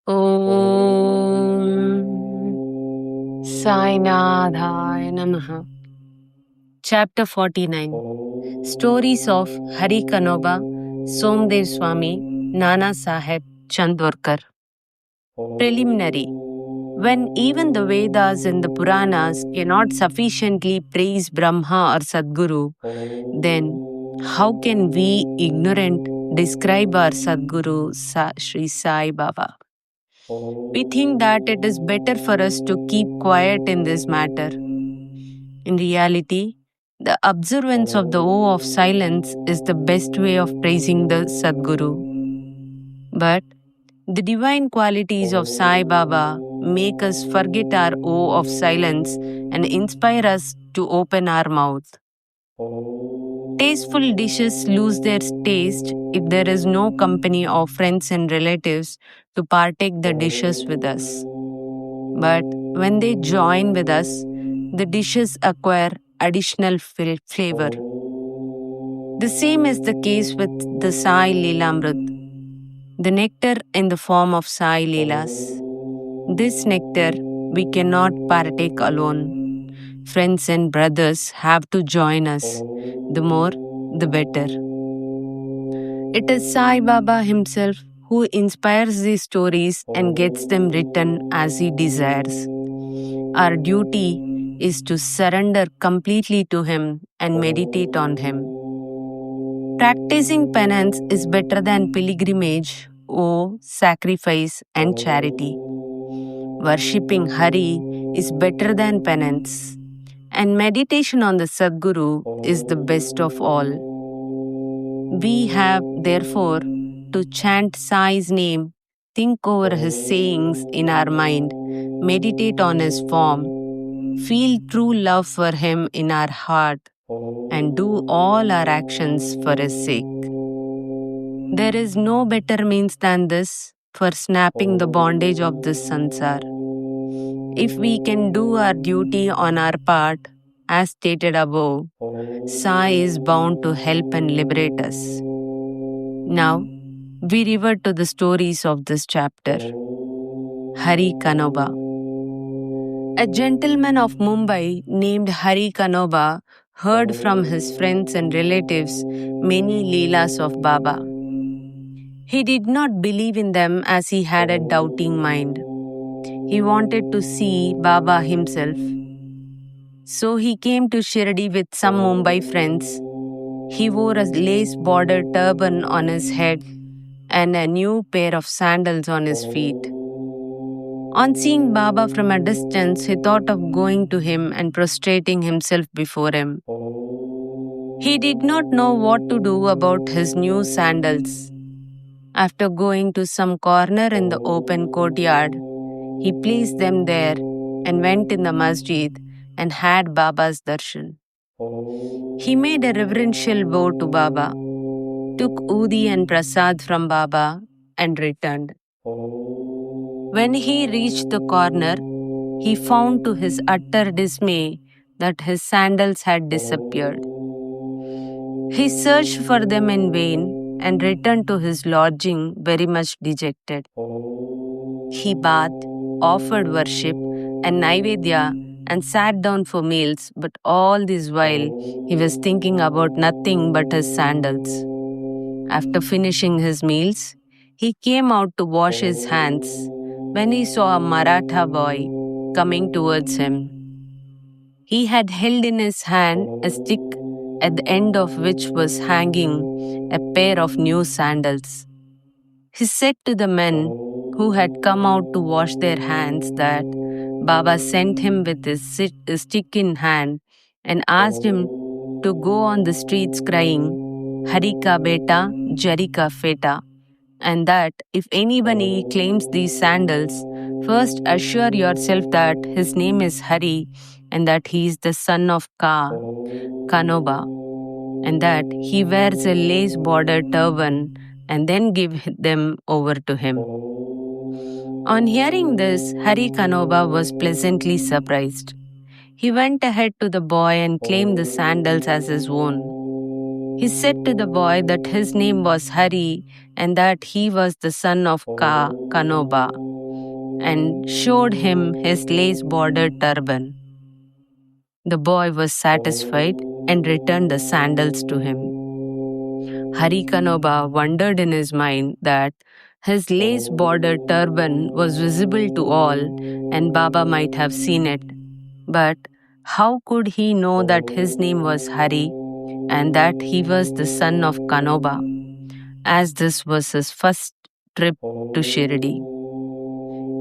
Om Sainadhaya Namaha. Chapter 49. Stories of Hari Kanoba, Somdev Swami, Nana Sahib Chandorkar. Preliminary. When even the Vedas and the Puranas cannot sufficiently praise Brahma or Sadguru, then how can we, ignorant, describe our Sadguru Sri Sai Baba? We think that it is better for us to keep quiet in this matter. In reality, the observance of the vow of silence is the best way of praising the Sadguru. But the divine qualities of Sai Baba make us forget our vow of silence and inspire us to open our mouth. Tasteful dishes lose their taste if there is no company of friends and relatives to partake the dishes with us. But when they join with us, the dishes acquire additional flavor. The same is the case with the Sai Leelamrit, the nectar in the form of Sai Leelas. This nectar we cannot partake alone. Friends and brothers have to join us. The more, the better. It is Sai Baba himself who inspires these stories and gets them written as he desires. Our duty is to surrender completely to him and meditate on him. Practicing penance is better than pilgrimage, vow, sacrifice, and charity. Worshipping Hari is better than penance, and meditation on the Sadguru is the best of all. We have, therefore, to chant Sai's name, think over his sayings in our mind, meditate on his form, feel true love for him in our heart, and do all our actions for his sake. There is no better means than this for snapping the bondage of this sansar. If we can do our duty on our part, as stated above, Sai is bound to help and liberate us. Now, we revert to the stories of this chapter. Hari Kanoba. A gentleman of Mumbai named Hari Kanoba heard from his friends and relatives many Leelas of Baba. He did not believe in them as he had a doubting mind. He wanted to see Baba himself. So he came to Shirdi with some Mumbai friends. He wore a lace-bordered turban on his head and a new pair of sandals on his feet. On seeing Baba from a distance, he thought of going to him and prostrating himself before him. He did not know what to do about his new sandals. After going to some corner in the open courtyard, he placed them there and went in the masjid and had Baba's darshan. He made a reverential bow to Baba, took Udi and Prasad from Baba, and returned. When he reached the corner, he found to his utter dismay that his sandals had disappeared. He searched for them in vain and returned to his lodging very much dejected. He bathed, offered worship and Naivedya and sat down for meals, but all this while he was thinking about nothing but his sandals. After finishing his meals, he came out to wash his hands when he saw a Maratha boy coming towards him. He had held in his hand a stick at the end of which was hanging a pair of new sandals. He said to the men who had come out to wash their hands that Baba sent him with his stick in hand and asked him to go on the streets crying, Hari ka beta, Jari ka feta, and that if anybody claims these sandals, first assure yourself that his name is Hari and that he is the son of Kanoba, and that he wears a lace-bordered turban and then give them over to him. On hearing this, Hari Kanoba was pleasantly surprised. He went ahead to the boy and claimed the sandals as his own. He said to the boy that his name was Hari and that he was the son of Kanoba. and showed him his lace-bordered turban. The boy was satisfied and returned the sandals to him. Hari Kanoba wondered in his mind that his lace-bordered turban was visible to all and Baba might have seen it. But how could he know that his name was Hari and that he was the son of Kanoba, as this was his first trip to Shirdi?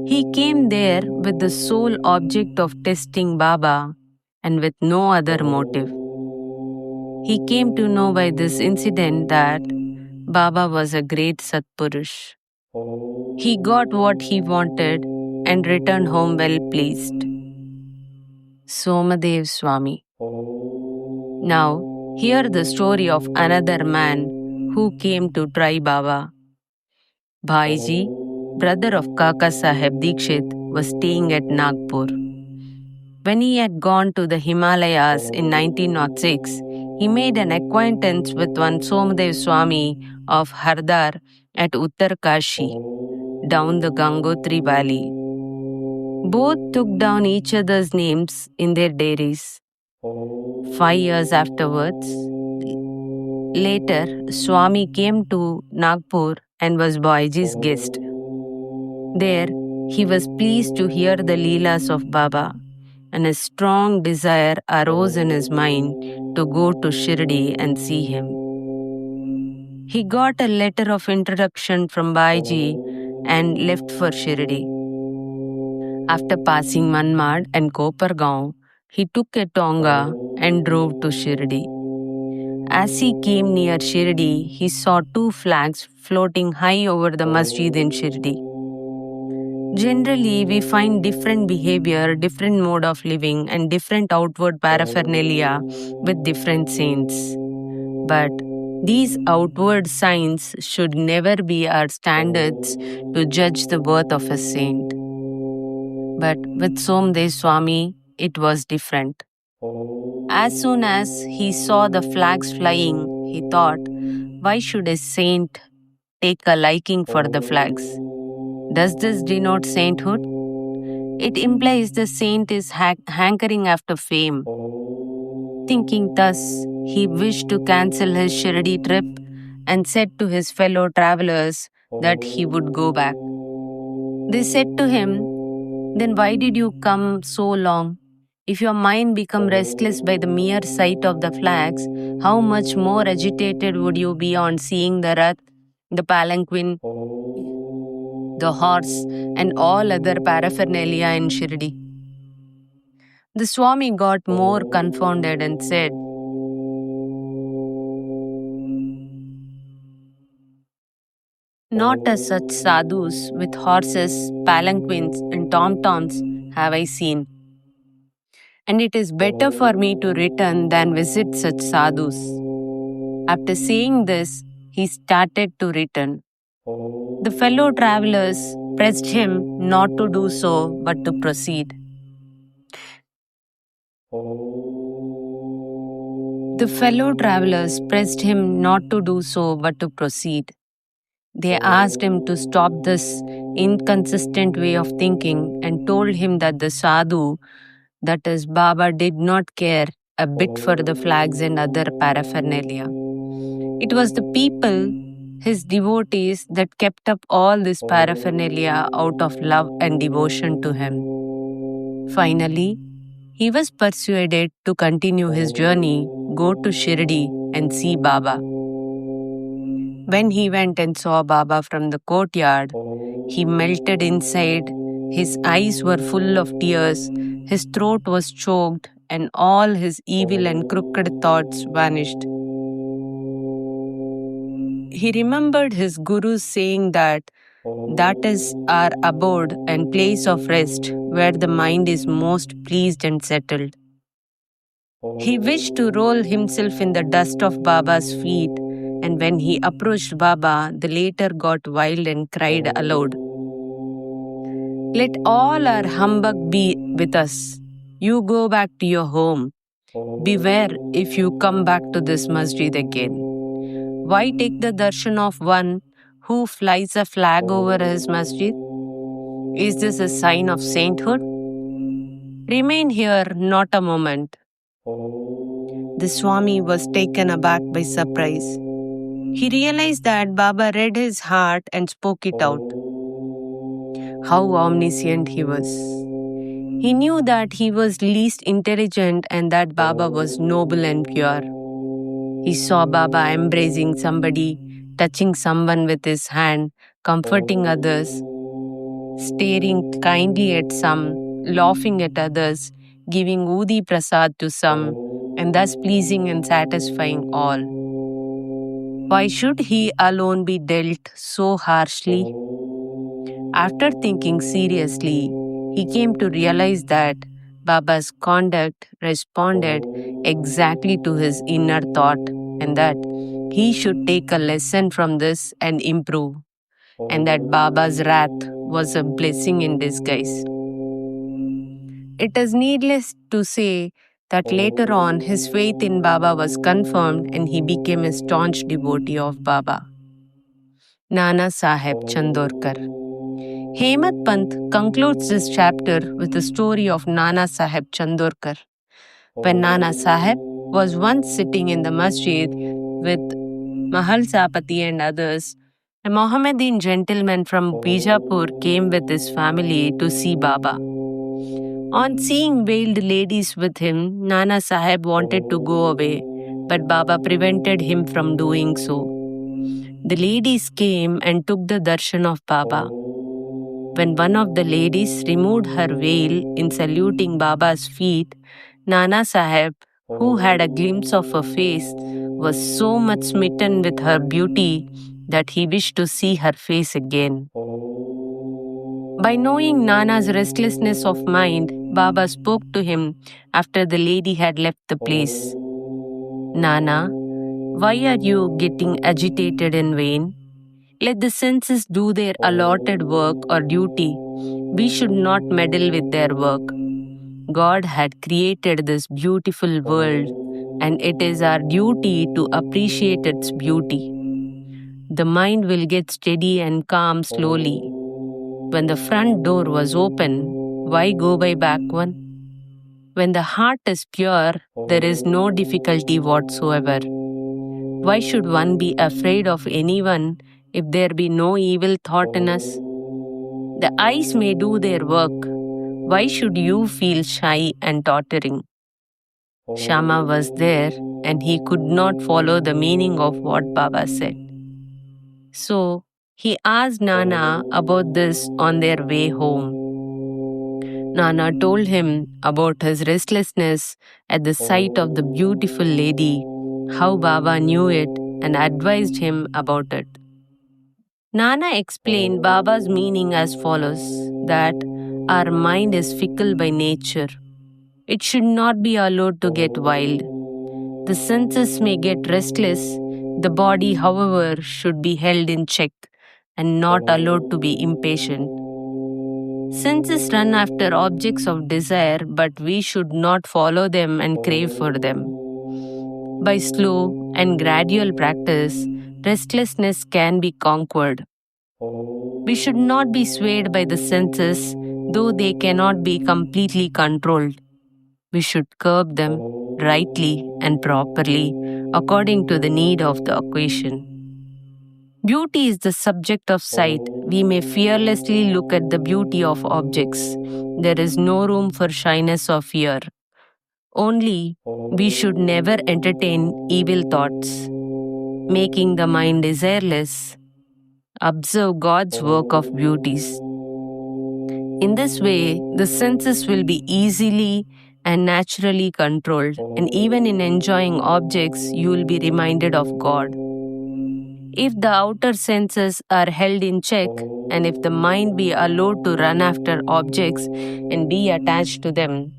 He came there with the sole object of testing Baba and with no other motive. He came to know by this incident that Baba was a great Satpurush. He got what he wanted and returned home well pleased. Somadev Swami. Now, hear the story of another man who came to try Baba. Bhaiji, brother of Kaka Saheb Dikshit, was staying at Nagpur. When he had gone to the Himalayas in 1906, he made an acquaintance with one Somadev Swami of Hardar at Uttarkashi, down the Gangotri Valley. Both took down each other's names in their diaries. 5 years afterwards, later, Swami came to Nagpur and was Bhaiji's guest. There, he was pleased to hear the Leelas of Baba, and a strong desire arose in his mind to go to Shirdi and see him. He got a letter of introduction from Bhaiji and left for Shirdi. After passing Manmad and Kopargaon, he took a tonga and drove to Shirdi. As he came near Shirdi, he saw 2 flags floating high over the masjid in Shirdi. Generally, we find different behavior, different mode of living, and different outward paraphernalia with different saints. But these outward signs should never be our standards to judge the worth of a saint. But with Somdev Swami, it was different. As soon as he saw the flags flying, he thought, why should a saint take a liking for the flags? Does this denote sainthood? It implies the saint is hankering after fame. Thinking thus, he wished to cancel his Shirdi trip and said to his fellow travelers that he would go back. They said to him, then why did you come so long? If your mind become restless by the mere sight of the flags, how much more agitated would you be on seeing the rath, the palanquin, the horse, and all other paraphernalia in Shirdi? The Swami got more confounded and said, not as such sadhus with horses, palanquins, and tom-toms have I seen. And it is better for me to return than visit such sadhus. After saying this, he started to return. The fellow travelers pressed him not to do so but to proceed. The fellow travelers pressed him not to do so but to proceed. They asked him to stop this inconsistent way of thinking and told him that the sadhu, that is Baba, did not care a bit for the flags and other paraphernalia. It was the people, his devotees, that kept up all this paraphernalia out of love and devotion to him. Finally, he was persuaded to continue his journey, go to Shirdi and see Baba. When he went and saw Baba from the courtyard, he melted inside. His eyes were full of tears, his throat was choked, and all his evil and crooked thoughts vanished. He remembered his Guru's saying that is our abode and place of rest, where the mind is most pleased and settled. He wished to roll himself in the dust of Baba's feet, and when he approached Baba, the latter got wild and cried aloud, let all our humbug be with us. You go back to your home. Beware if you come back to this masjid again. Why take the darshan of one who flies a flag over his masjid? Is this a sign of sainthood? Remain here not a moment. The Swami was taken aback by surprise. He realized that Baba read his heart and spoke it out. How omniscient he was. He knew that he was least intelligent and that Baba was noble and pure. He saw Baba embracing somebody, touching someone with his hand, comforting others, staring kindly at some, laughing at others, giving Udi Prasad to some, and thus pleasing and satisfying all. Why should he alone be dealt so harshly? After thinking seriously, he came to realize that Baba's conduct responded exactly to his inner thought and that he should take a lesson from this and improve, and that Baba's wrath was a blessing in disguise. It is needless to say that later on his faith in Baba was confirmed and he became a staunch devotee of Baba. Nana Saheb Chandorkar. Hemant Pant concludes this chapter with the story of Nana Saheb Chandorkar. When Nana Saheb was once sitting in the masjid with Mahal Sapati and others, a Mohammedan gentleman from Bijapur came with his family to see Baba. On seeing veiled ladies with him, Nana Saheb wanted to go away, but Baba prevented him from doing so. The ladies came and took the darshan of Baba. When one of the ladies removed her veil in saluting Baba's feet, Nana Saheb, who had a glimpse of her face, was so much smitten with her beauty that he wished to see her face again. By knowing Nana's restlessness of mind, Baba spoke to him after the lady had left the place. Nana, why are you getting agitated in vain? Let the senses do their allotted work or duty. We should not meddle with their work. God had created this beautiful world, and it is our duty to appreciate its beauty. The mind will get steady and calm slowly. When the front door was open, why go by back one? When the heart is pure, there is no difficulty whatsoever. Why should one be afraid of anyone if there be no evil thought in us? The eyes may do their work. Why should you feel shy and tottering? Shama was there and he could not follow the meaning of what Baba said. So he asked Nana about this on their way home. Nana told him about his restlessness at the sight of the beautiful lady, how Baba knew it, and advised him about it. Nana explained Baba's meaning as follows, that our mind is fickle by nature. It should not be allowed to get wild. The senses may get restless. The body, however, should be held in check and not allowed to be impatient. Senses run after objects of desire, but we should not follow them and crave for them. By slow and gradual practice, restlessness can be conquered. We should not be swayed by the senses, though they cannot be completely controlled. We should curb them rightly and properly according to the need of the occasion. Beauty is the subject of sight. We may fearlessly look at the beauty of objects. There is no room for shyness or fear. Only, we should never entertain evil thoughts, making the mind desireless. Observe God's work of beauties. In this way, the senses will be easily and naturally controlled, and even in enjoying objects, you will be reminded of God. If the outer senses are held in check, and if the mind be allowed to run after objects and be attached to them,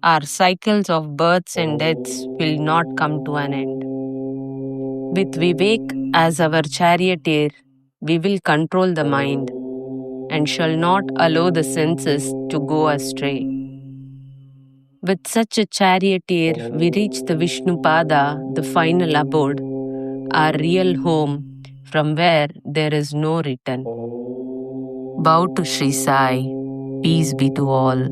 our cycles of births and deaths will not come to an end. With Vivek as our charioteer, we will control the mind and shall not allow the senses to go astray. With such a charioteer, we reach the Vishnupada, the final abode, our real home, from where there is no return. Bow to Sri Sai. Peace be to all.